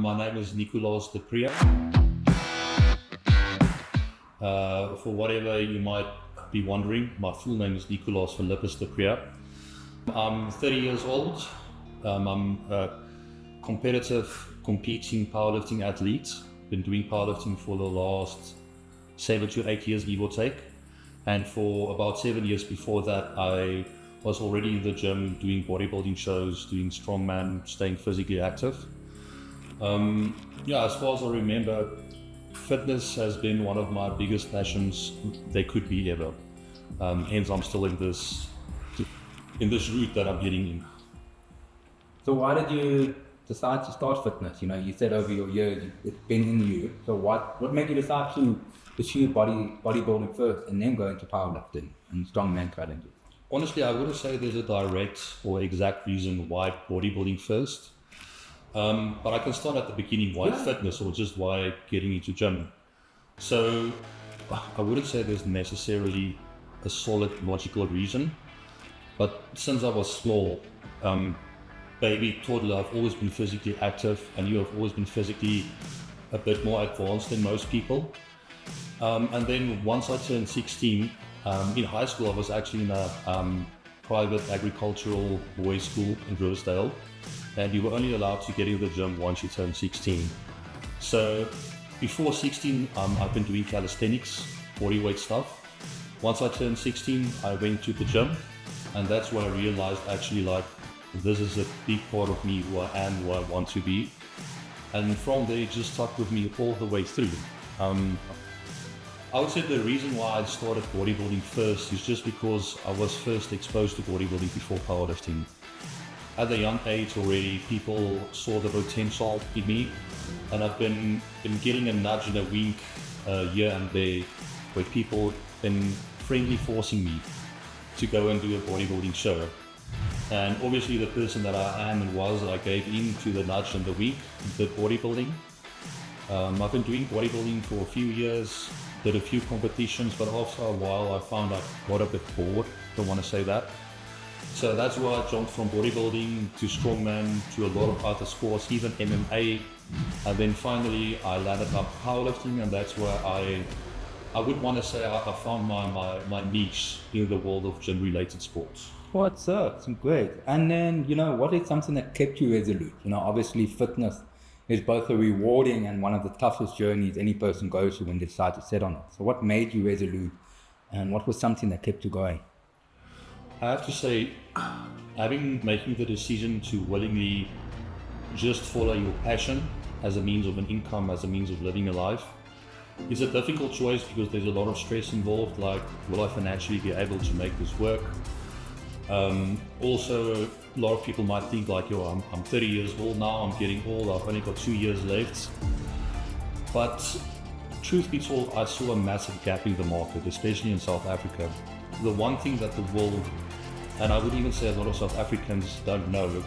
My name is Nicolaas Du Preez. For whatever you might be wondering, my full name is Nicolaas Du Preez. I'm 30 years old. I'm a competitive, competing powerlifting athlete. Been doing powerlifting for the last 7 to 8 years, give or take. And for about 7 years before that, I was already in the gym doing bodybuilding shows, doing strongman, staying physically active. As far as I remember, fitness has been one of my biggest passions there could be ever. Hence, I'm still in this route that I'm getting in. So why did you decide to start fitness? You know, you said over your years it's been in you. So what made you decide to pursue bodybuilding first and then go into powerlifting and strongman challenges? Honestly, I wouldn't say there's a direct or exact reason why bodybuilding first. But I can start at the beginning, why fitness or just why getting into gym. So I wouldn't say there's necessarily a solid logical reason, but since I was small, baby, toddler, I've always been physically active, and you have always been physically a bit more advanced than most people. And then once I turned 16, in high school, I was actually in a private agricultural boys' school in Riversdale, and you were only allowed to get into the gym once you turned 16. So before 16, I've been doing calisthenics, bodyweight stuff. Once I turned 16, I went to the gym, and that's where I realized actually this is a big part of me, who I am, who I want to be. And from there, it just stuck with me all the way through. I would say the reason why I started bodybuilding first is just because I was first exposed to bodybuilding before powerlifting. At a young age already, people saw the potential in me, and I've been getting a nudge and a wink here and there, where people been friendly forcing me to go and do a bodybuilding show. And obviously the person that I am and was, I gave in to the nudge and the wink, did bodybuilding. I've been doing bodybuilding for a few years, did a few competitions, but after a while I found I got a bit bored, don't want to say that. So that's why I jumped from bodybuilding to strongman to a lot of other sports, even MMA. And then finally I landed up powerlifting, and that's where I would want to say I found my niche in the world of gym-related sports. What's up? It's great. And then, what is something that kept you resolute? Obviously fitness is both a rewarding and one of the toughest journeys any person goes through when they decide to set on it. So what made you resolute, and what was something that kept you going? I have to say, making the decision to willingly just follow your passion as a means of an income, as a means of living a life, is a difficult choice because there's a lot of stress involved, like, will I financially be able to make this work? Also, a lot of people might think like, I'm 30 years old now, I'm getting old, I've only got 2 years left. But truth be told, I saw a massive gap in the market, especially in South Africa. The one thing that the world, and I would even say a lot of South Africans don't know,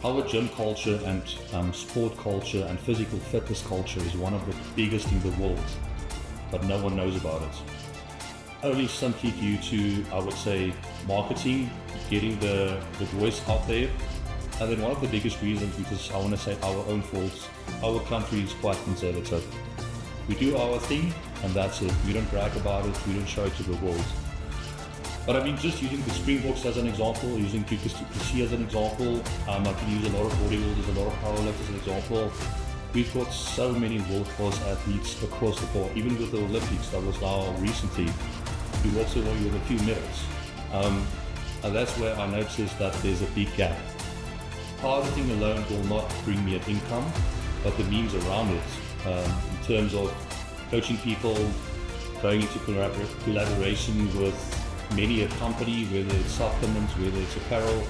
our gym culture and sport culture and physical fitness culture is one of the biggest in the world, but no one knows about it. Only simply due to, I would say, marketing, getting the voice out there. And then one of the biggest reasons, because I want to say our own faults, our country is quite conservative. We do our thing, and that's it. We don't brag about it, we don't show it to the world. But just using the Springboks as an example, using Nicolaas Du Preez as an example, I can use a lot of bodybuilders, a lot of powerlifters as an example. We've got so many world-class athletes across the board. Even with the Olympics that was now recently, we also won with a few medals. And that's where I noticed that there's a big gap. Powerlifting alone will not bring me an income, but the means around it, in terms of coaching people, going into collaboration with many a company, whether it's supplements, whether it's apparel,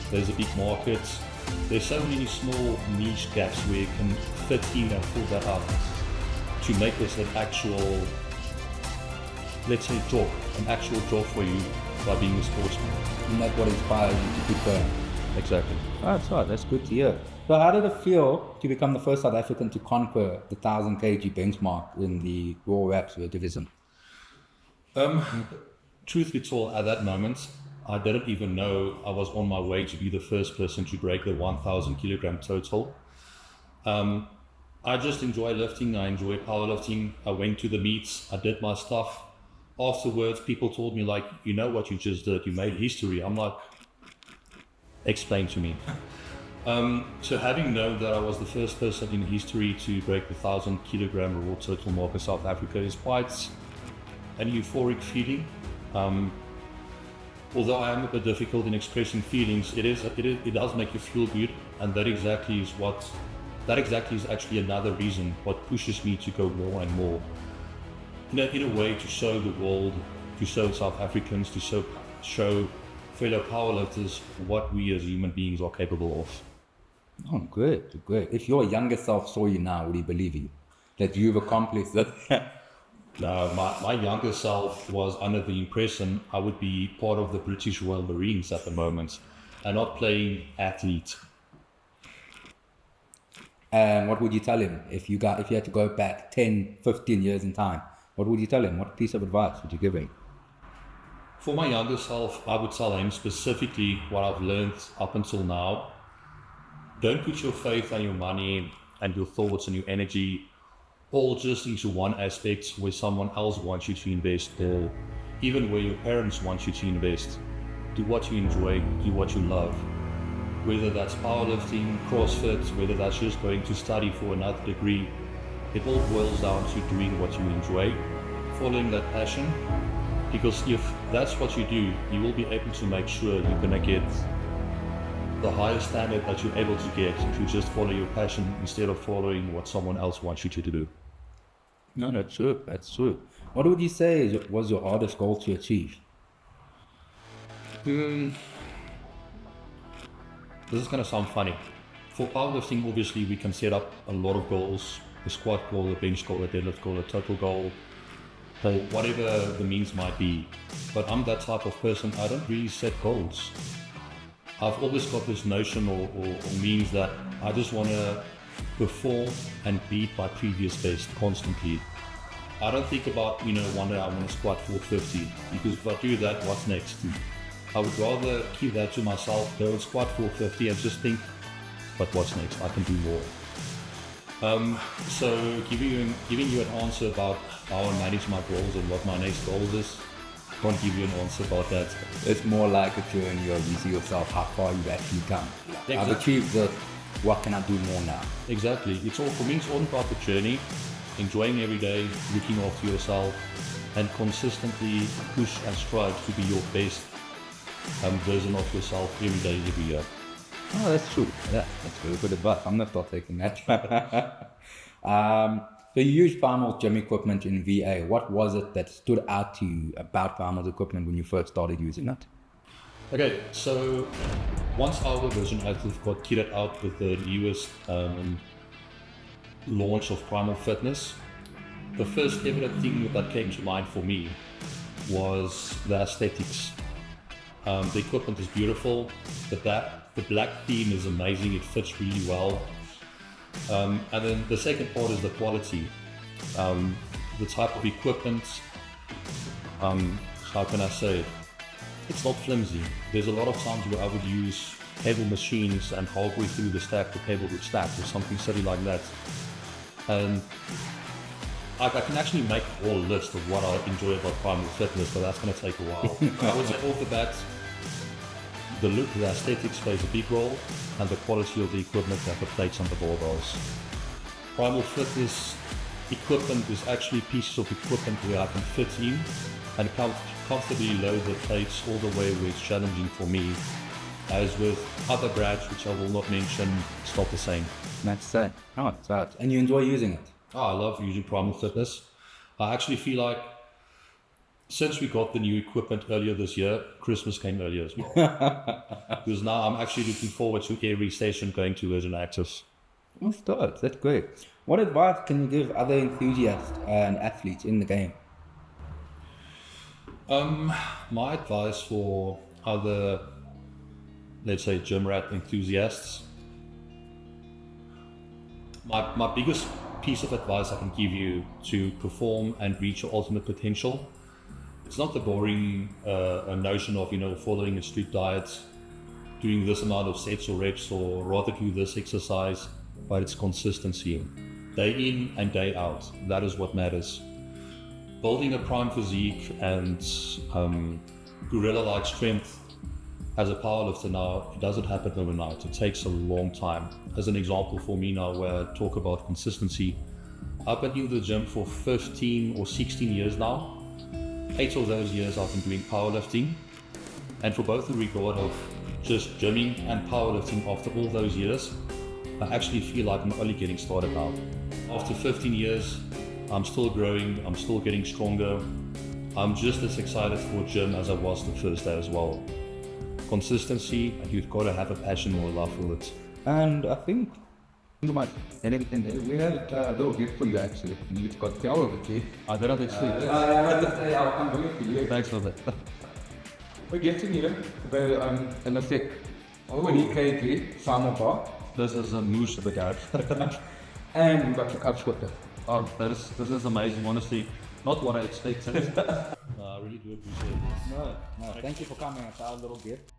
there's a big market. There's so many small niche gaps where you can fit in and fill that up to make this an actual, let's say, an actual job for you by being a sportsman. And that's what inspires you to keep going. Exactly. That's right, that's good to hear. So how did it feel to become the first South African to conquer the 1000 kg benchmark in the Raw Raps division? Truth be told, at that moment, I didn't even know I was on my way to be the first person to break the 1000 kilogram total. I just enjoy lifting. I enjoy powerlifting. I went to the meets. I did my stuff. Afterwards, people told me like, you know what you just did? You made history. I'm like, explain to me. So having known that I was the first person in history to break the 1,000 kilogram raw total mark in South Africa is quite an euphoric feeling. Although I am a bit difficult in expressing feelings, it does make you feel good, and that exactly is actually another reason what pushes me to go more and more. In a way, to show the world, to show South Africans, to show fellow powerlifters what we as human beings are capable of. Oh, great, great. If your younger self saw you now, would he believe you that you've accomplished that? No, my younger self was under the impression I would be part of the British Royal Marines at the moment and not playing athlete. And what would you tell him if you had to go back 10, 15 years in time? What would you tell him? What piece of advice would you give him? For my younger self, I would tell him specifically what I've learned up until now. Don't put your faith and your money and your thoughts and your energy all just into one aspect where someone else wants you to invest, or even where your parents want you to invest. Do what you enjoy, do what you love. Whether that's powerlifting, CrossFit, whether that's just going to study for another degree, it all boils down to doing what you enjoy, following that passion. Because if that's what you do, you will be able to make sure you're going to get the highest standard that you're able to get if you just follow your passion instead of following what someone else wants you to do. No, that's true. That's true. What would you say was your hardest goal to achieve? This is going to sound funny. For powerlifting, obviously, we can set up a lot of goals. A squat goal, a bench goal, a deadlift goal, a total goal, or whatever the means might be. But I'm that type of person, I don't really set goals. I've always got this notion or means that I just want to perform and beat my previous best constantly. I don't think about, one day I want to squat 450, because if I do that, what's next? I would rather keep that to myself, go and squat 450 and just think, but what's next? I can do more. So giving you an answer about how I manage my goals and what my next goal is, I can't give you an answer about that. It's more like a journey of you see yourself how far you've actually come. Exactly. I've achieved this, what can I do more now? Exactly. For me, it's all about the journey, enjoying every day, looking after yourself, and consistently push and strive to be your best version of yourself every day, every year. Oh, that's true. Yeah, that's very good advice. I'm not taking that. So you used Primal's gym equipment in VA. What was it that stood out to you about Primal's equipment when you first started using it? Okay, so once our version Active got kitted out with the newest launch of Primal Fitness, the first evident thing that came to mind for me was the aesthetics. The equipment is beautiful. The black theme is amazing. It fits really well. And then the second part is the quality. The type of equipment, how can I say it? It's not flimsy. There's a lot of times where I would use cable machines and halfway through the stack, the cable would snap or something silly like that. And I can actually make a whole list of what I enjoy about Primal Fitness, but that's going to take a while. I would say off the bat, the look, the aesthetics plays a big role, and the quality of the equipment and the plates and the barbells. Primal Fitness equipment is actually pieces of equipment where I can fit in and comfortably load the plates all the way where it's challenging for me. As with other brands, which I will not mention, it's not the same. That's it. Oh, it's out. And you enjoy using it? Oh, I love using Primal Fitness. I actually feel like since we got the new equipment earlier this year, Christmas came earlier as well. Because now I'm actually looking forward to every session going to Virgin Active. Oh, start. That's great. What advice can you give other enthusiasts and athletes in the game? My advice for other, let's say, gym rat enthusiasts, my biggest piece of advice I can give you to perform and reach your ultimate potential, it's not the boring notion of, following a strict diet, doing this amount of sets or reps, or rather do this exercise. but it's consistency. Day in and day out, that is what matters. Building a prime physique and gorilla-like strength as a powerlifter now, it doesn't happen overnight. It takes a long time. As an example for me now, where I talk about consistency, I've been in the gym for 15 or 16 years now. 8 of those years I've been doing powerlifting. And for both the regard of just gymming and powerlifting after all those years, I actually feel like I'm only getting started now. After 15 years, I'm still growing, I'm still getting stronger. I'm just as excited for gym as I was the first day as well. Consistency, and you've got to have a passion or a love for it. And I think we have a little gift for you actually. You've got the hour of it. I don't have to sleep. I'll come bring it to you. Thanks for that. We're getting here in effect 20 kg farmer bar. This is a moose of the guy. And we've got the cups with it. Oh, this is amazing, honestly. Not what I expected. I really do appreciate this. No, thank you for coming. It's our little gift.